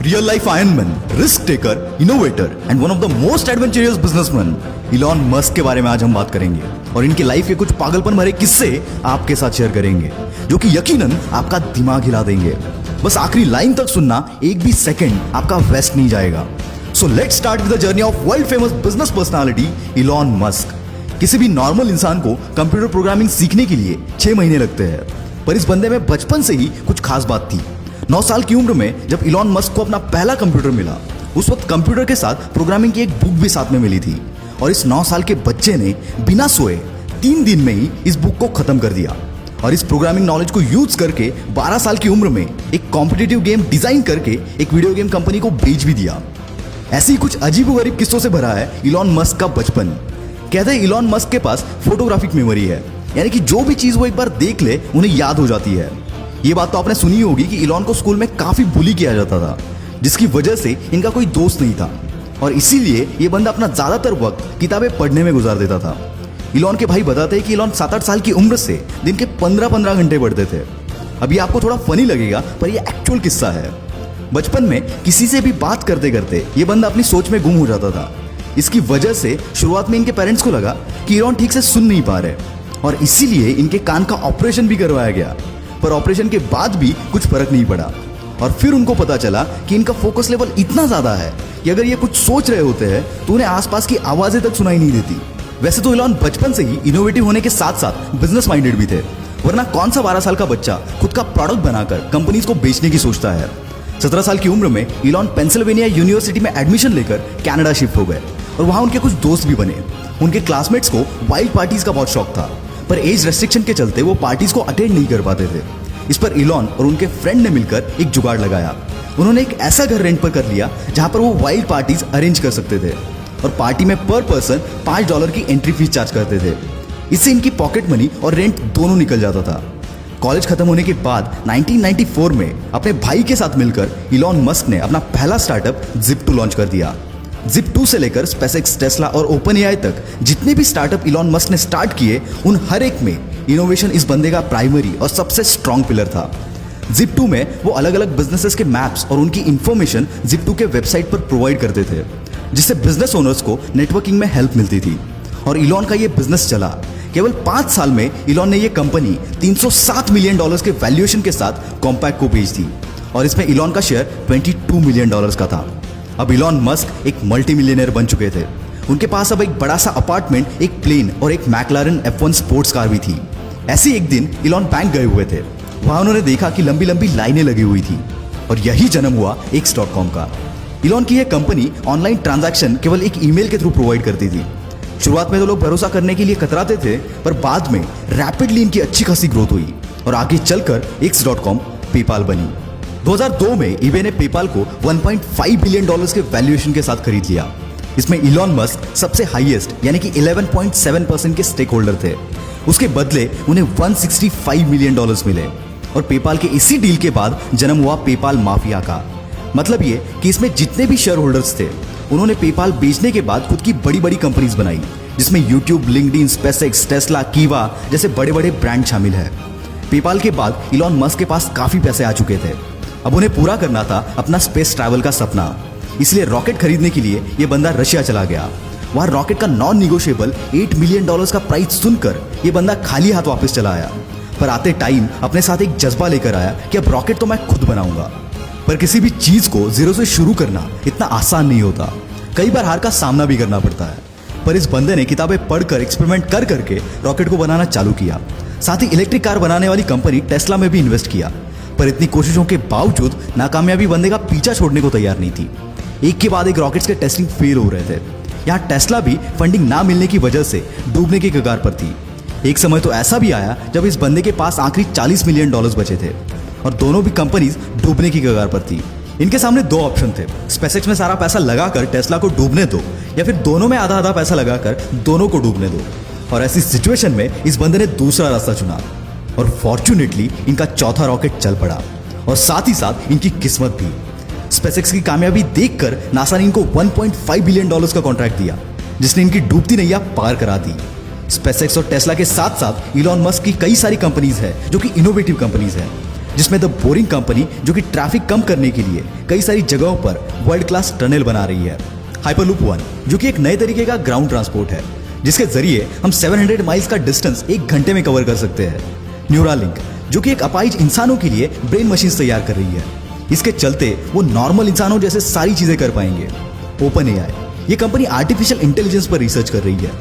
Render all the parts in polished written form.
Real life Iron Man, risk taker, innovator and one of the most adventurous businessman, Elon Musk के बारे में आज हम बात करेंगे और इनकी लाइफ के कुछ पागलपन भरे किस्से आपके साथ शेयर करेंगे जो कि यकीनन आपका दिमाग हिला देंगे। बस आखिरी लाइन तक सुनना, एक भी सेकंड आपका वेस्ट नहीं जाएगा। So let's start with the journey of world famous business personality Elon Musk. किसी भी नॉर्मल इंसान को कंप्यूटर प्रोग्रामिंग सीखने के लिए 6 महीने लगते हैं, पर इस बंदे में बचपन से ही कुछ खास बात थी। 9 साल की उम्र में जब इलॉन मस्क को अपना पहला कंप्यूटर मिला, उस वक्त कंप्यूटर के साथ प्रोग्रामिंग की एक बुक भी साथ में मिली थी और इस 9 साल के बच्चे ने बिना सोए 3 दिन में ही इस बुक को खत्म कर दिया और इस प्रोग्रामिंग नॉलेज को यूज करके 12 साल की उम्र में एक कॉम्पिटिटिव गेम डिजाइन करके एक वीडियो गेम कंपनी को बेच भी दिया। ऐसे ही कुछ अजीबोगरीब किस्सों से भरा है इलॉन मस्क का बचपन। कहते हैं इलॉन मस्क के पास फोटोग्राफिक मेमोरी है, यानी कि जो भी चीज वो एक बार देख ले उन्हें याद हो जाती है। ये बात तो आपने सुनी होगी कि इलॉन को स्कूल में काफी बुली किया जाता था, जिसकी वजह से इनका कोई दोस्त नहीं था और इसीलिए ये बंदा अपना ज्यादातर वक्त किताबें पढ़ने में गुजार देता था। इलॉन के भाई बताते हैं कि इलॉन 7-8 साल की उम्र से दिन के 15-15 घंटे पढ़ते थे। अभी आपको थोड़ा फनी लगेगा, पर यह एक्चुअल किस्सा है। बचपन में किसी से भी बात करते करते ये बंदा अपनी सोच में गुम हो जाता था। इसकी वजह से शुरुआत में इनके पेरेंट्स को लगा कि इलॉन ठीक से सुन नहीं पा रहे और इसीलिए इनके कान का ऑपरेशन भी करवाया गया, पर ऑपरेशन के बाद भी कुछ फर्क नहीं पड़ा। और फिर उनको पता चला कि इनका फोकस लेवल इतना ज्यादा है कि अगर ये कुछ सोच रहे होते हैं तो उन्हें आसपास की आवाजें तक सुनाई नहीं देती। वैसे तो इलॉन बचपन से ही इनोवेटिव होने के साथ साथ बिजनेस माइंडेड भी थे, वरना कौन सा 12 साल का बच्चा खुद का प्रोडक्ट बनाकर कंपनीज को बेचने की सोचता है। 17 साल की उम्र में इलॉन पेंसिल्वेनिया यूनिवर्सिटी में एडमिशन लेकर कनाडा शिफ्ट हो गए और वहां उनके कुछ दोस्त भी बने। उनके क्लासमेट्स को वाइल्ड पार्टीज का बहुत शौक था, पर एज रेस्ट्रिक्शन के चलते वो पार्टीज को अटेंड नहीं कर पाते थे। इस पर इलॉन और उनके फ्रेंड ने मिलकर एक जुगाड़ लगाया। उन्होंने एक ऐसा घर रेंट पर कर लिया जहां पर वो वाइल्ड पार्टीज अरेंज कर सकते थे और पार्टी में पर पर्सन $5 की एंट्री फीस चार्ज करते थे। इससे इनकी पॉकेट मनी और रेंट दोनों निकल जाता था। कॉलेज खत्म होने के बाद 1994 में अपने भाई के साथ मिलकर इलॉन मस्क ने अपना पहला स्टार्टअप Zip2 लॉन्च कर दिया। Zip2 से लेकर SpaceX, टेस्ला और OpenAI तक जितने भी स्टार्टअप इलॉन मस्क ने स्टार्ट किए, उन हर एक में इनोवेशन इस बंदे का प्राइमरी और सबसे स्ट्रॉन्ग पिलर था। Zip2 में वो अलग अलग बिजनेसेस के मैप्स और उनकी इंफॉर्मेशन Zip2 के वेबसाइट पर प्रोवाइड करते थे, जिससे बिजनेस ओनर्स को नेटवर्किंग में हेल्प मिलती थी और इलॉन का ये बिजनेस चला। केवल 5 साल में इलॉन ने ये कंपनी $307 मिलियन के वैल्यूएशन के साथ कॉम्पैक्ट को बेच दी और इसमें इलॉन का शेयर $22 मिलियन का था। अब इलॉन मस्क एक मल्टी मिलियनर बन चुके थे। उनके पास अब एक बड़ा सा अपार्टमेंट, एक प्लेन और एक मैकलारन F1 स्पोर्ट्स कार भी थी। ऐसे एक दिन इलॉन बैंक गए हुए थे। वहां उन्होंने देखा कि लंबी लंबी लाइनें लगी हुई थी और यही जन्म हुआ X.com का। इलॉन की यह कंपनी ऑनलाइन ट्रांजैक्शन केवल एक ईमेल के थ्रू प्रोवाइड करती थी। शुरुआत में तो लोग भरोसा करने के लिए कतराते थे, पर बाद में रैपिडली इनकी अच्छी खासी ग्रोथ हुई और आगे चलकर X.com पेपाल बनी। 2002 में eBay ने पेपाल को $1.5 बिलियन के वैल्यूएशन के साथ खरीद लिया। इसमें इलॉन मस्क सबसे हाईएस्ट यानी कि 11.7% के स्टेक होल्डर थे। उसके बदले उन्हें $165 मिलियन मिले और पेपाल के इसी डील के बाद जन्म हुआ पेपाल माफिया का। मतलब ये कि इसमें जितने भी शेयर होल्डर्स थे, उन्होंने पेपाल बेचने के बाद खुद की बड़ी बड़ी कंपनीज बनाई, जिसमें यूट्यूब, लिंक्डइन, SpaceX, टेस्ला, कीवा जैसे बड़े बड़े ब्रांड शामिल है। पेपाल के बाद इलॉन मस्क के पास काफी पैसे आ चुके थे। अब उन्हें पूरा करना था अपना स्पेस ट्रैवल का सपना, इसलिए रॉकेट खरीदने के लिए यह बंदा रशिया चला गया। वहां रॉकेट का नॉन निगोशिएबल $8 मिलियन का प्राइस सुनकर यह बंदा खाली हाथ वापस चला आया, पर आते टाइम अपने साथ एक जज्बा लेकर आया कि अब रॉकेट तो मैं खुद बनाऊंगा। पर किसी भी चीज को जीरो से शुरू करना इतना आसान नहीं होता, कई बार हार का सामना भी करना पड़ता है। पर इस बंदे ने किताबें पढ़कर एक्सपेरिमेंट कर करके रॉकेट को बनाना चालू किया। साथ ही इलेक्ट्रिक कार बनाने वाली कंपनी टेस्ला में भी इन्वेस्ट किया, पर इतनी कोशिशों के बावजूद नाकामयाबी बंदे का पीछा छोड़ने को तैयार नहीं थी। एक के बाद एक रॉकेट्स के टेस्टिंग फेल हो रहे थे। यहाँ टेस्ला भी फंडिंग ना मिलने की वजह से डूबने की कगार पर थी। एक समय तो ऐसा भी आया जब इस बंदे के पास आखिरी $40 मिलियन बचे थे और दोनों भी कंपनीज डूबने की कगार पर थी। इनके सामने 2 ऑप्शन थे, SpaceX में सारा पैसा लगाकर टेस्ला को डूबने दो या फिर दोनों में आधा आधा पैसा लगाकर दोनों को डूबने दो। और ऐसी सिचुएशन में इस बंदे ने दूसरा रास्ता चुना और फॉर्चुनेटली इनका चौथा रॉकेट चल पड़ा और साथ ही साथ इनकी किस्मत भी। SpaceX की कामयाबी देखकर नासा ने इनको $1.5 बिलियन का कॉन्ट्रैक्ट दिया, जिसने इनकी डूबती नैया पार करा दी। SpaceX और टेस्ला के साथ साथ इलॉन मस्क की कई सारी कंपनीज है जो कि इनोवेटिव कंपनीज है। जिसमें द बोरिंग कंपनी जो कि ट्रैफिक कम करने के लिए कई सारी जगहों पर वर्ल्ड क्लास टनल बना रही है। हाइपरलूप 1 जो कि एक नए तरीके का ग्राउंड ट्रांसपोर्ट है, जिसके जरिए हम 700 माइल्स का डिस्टेंस 1 घंटे में कवर कर सकते हैं। न्यूरालिंक जो कि एक अपाहिज इंसानों के लिए ब्रेन मशीन तैयार कर रही है, इसके चलते वो नॉर्मल इंसानों जैसे सारी चीजें कर पाएंगे। ओपन एआई ये कंपनी आर्टिफिशियल इंटेलिजेंस पर रिसर्च कर रही है।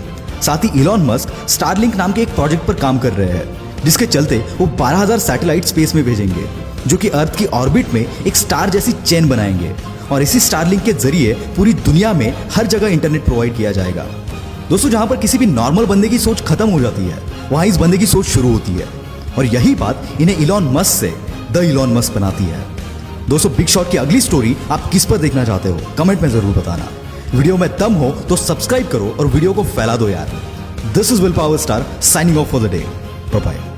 साथ ही इलॉन मस्क स्टारलिंक नाम के एक प्रोजेक्ट पर काम कर रहे हैं, जिसके चलते वो 12,000 सैटेलाइट स्पेस में भेजेंगे, जो कि अर्थ की ऑर्बिट में एक स्टार जैसी चेन बनाएंगे और इसी स्टारलिंक के जरिए पूरी दुनिया में हर जगह इंटरनेट प्रोवाइड किया जाएगा। दोस्तों, जहां पर किसी भी नॉर्मल बंदे की सोच खत्म हो जाती है, वहां इस बंदे की सोच शुरू होती है और यही बात इन्हें इलॉन मस्क से द इलॉन मस्क बनाती है। दोस्तों, बिग शॉट की अगली स्टोरी आप किस पर देखना चाहते हो कमेंट में जरूर बताना। वीडियो में दम हो तो सब्सक्राइब करो और वीडियो को फैला दो यार। This is will power star signing off for the day. Bye bye.